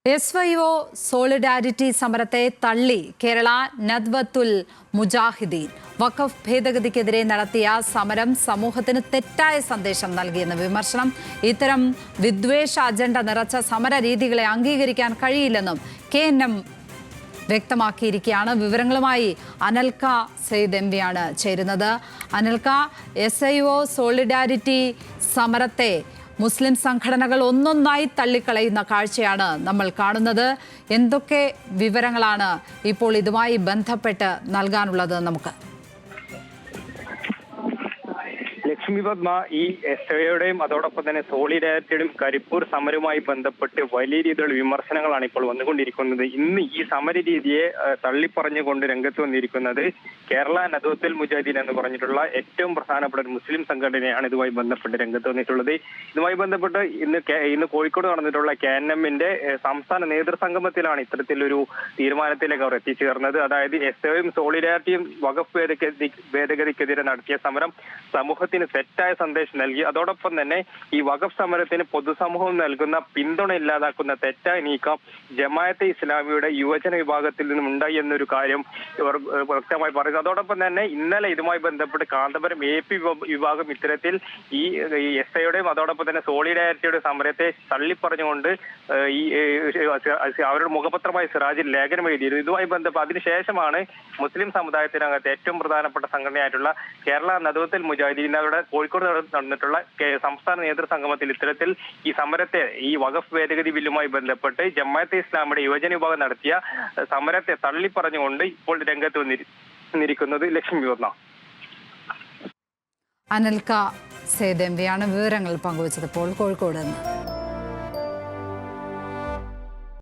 SYO solidarity സമരത്തെ തള്ളി കേരള നദ്വത്തുൽ മുജാഹിദീൻ. വഖഫ് ഭേദഗതിക്കെതിരെ നടത്തിയ സമരം സമൂഹത്തിന് തെറ്റായ സന്ദേശം നൽകിയെന്ന വിമർശനം. ഇത്തരം വിദ്വേഷ അജണ്ട നിറച്ച സമര രീതികളെ അംഗീകരിക്കാൻ കഴിയില്ലെന്നും KNM വ്യക്തമാക്കിയിരിക്കുകയാണ്. വിവരങ്ങളുമായി അനൽക സെയ്ദ് MV ആണ് ചേരുന്നത്. അനൽക, SYO സോളിഡാരിറ്റി സമരത്തെ മുസ്ലിം സംഘടനകൾ ഒന്നൊന്നായി തള്ളിക്കളയുന്ന കാഴ്ചയാണ് നമ്മൾ കാണുന്നത്. എന്തൊക്കെ വിവരങ്ങളാണ് ഇപ്പോൾ ഇതുമായി ബന്ധപ്പെട്ട് നൽകാനുള്ളത് നമുക്ക്? ലക്ഷ്മി പത്മ, ഈ SYOയുടെയും അതോടൊപ്പം തന്നെ സോളിഡാരിറ്റിയുടെയും കരിപ്പൂർ സമരവുമായി ബന്ധപ്പെട്ട് വലിയ രീതിയിലുള്ള വിമർശനങ്ങളാണ് ഇപ്പോൾ വന്നുകൊണ്ടിരിക്കുന്നത്. ഇന്ന് ഈ സമര രീതിയെ തള്ളിപ്പറഞ്ഞുകൊണ്ട് രംഗത്ത് വന്നിരിക്കുന്നത് കേരള നദ്വത്തുൽ മുജാഹിദീൻ എന്ന് പറഞ്ഞിട്ടുള്ള ഏറ്റവും പ്രധാനപ്പെട്ട ഒരു മുസ്ലിം സംഘടനയാണ് ഇതുമായി ബന്ധപ്പെട്ട് രംഗത്ത് വന്നിട്ടുള്ളത്. ഇതുമായി ബന്ധപ്പെട്ട് ഇന്ന് കോഴിക്കോട് നടന്നിട്ടുള്ള KNMന്റെ സംസ്ഥാന നേതൃസംഗമത്തിലാണ് ഇത്തരത്തിലൊരു തീരുമാനത്തിലേക്ക് അവർ എത്തിച്ചേർന്നത്. അതായത് SYOയും സോളിഡാരിറ്റിയും വഖഫ് ഭേദഗതിക്കെതിരെ നടത്തിയ സമരം സമൂഹത്തിന് തെറ്റായ സന്ദേശം നൽകി. അതോടൊപ്പം തന്നെ ഈ വഖഫ് സമരത്തിന് പൊതുസമൂഹം നൽകുന്ന പിന്തുണ ഇല്ലാതാക്കുന്ന തെറ്റായ നീക്കം ജമാഅത്തെ ഇസ്ലാമിയുടെ യുവജന വിഭാഗത്തിൽ നിന്നും ഉണ്ടായി എന്നൊരു കാര്യം ഇവർ വ്യക്തമായി പറയുന്നു. അതോടൊപ്പം തന്നെ ഇന്നലെ ഇതുമായി ബന്ധപ്പെട്ട് കാന്തപുരം AP വിഭാഗം ഇത്തരത്തിൽ ഈ SYOയുടെയും അതോടൊപ്പം തന്നെ സോളിഡാരിറ്റിയുടെ സമരത്തെ തള്ളിപ്പറഞ്ഞുകൊണ്ട് ഈ അവരുടെ മുഖപത്രമായ സിറാജിൽ ലേഖനം എഴുതിയിരുന്നു. ഇതുമായി ബന്ധപ്പെട്ട് അതിനുശേഷമാണ് മുസ്ലിം സമുദായത്തിനകത്ത് ഏറ്റവും പ്രധാനപ്പെട്ട സംഘടനയായിട്ടുള്ള കേരള നദ്വത്തുൽ മുജാഹിദീൻ അവരുടെ കോഴിക്കോട് നടന്നിട്ടുള്ള സംസ്ഥാന നേതൃസംഗമത്തിൽ ഇത്തരത്തിൽ ഈ സമരത്തെ, ഈ വഖഫ് ഭേദഗതി ബില്ലുമായി ബന്ധപ്പെട്ട് ജമാഅത്തെ ഇസ്ലാമിയുടെ യുവജന വിഭാഗം നടത്തിയ സമരത്തെ തള്ളിപ്പറഞ്ഞുകൊണ്ട് ഇപ്പോൾ രംഗത്ത് വന്നിരിക്കുന്നത്. ലക്ഷ്മി പത്മ. അനൽക സെയ്ദ് MV ആണ് വിവരങ്ങൾ പങ്കുവച്ചത് ഇപ്പോൾ കോഴിക്കോട് നിന്ന്.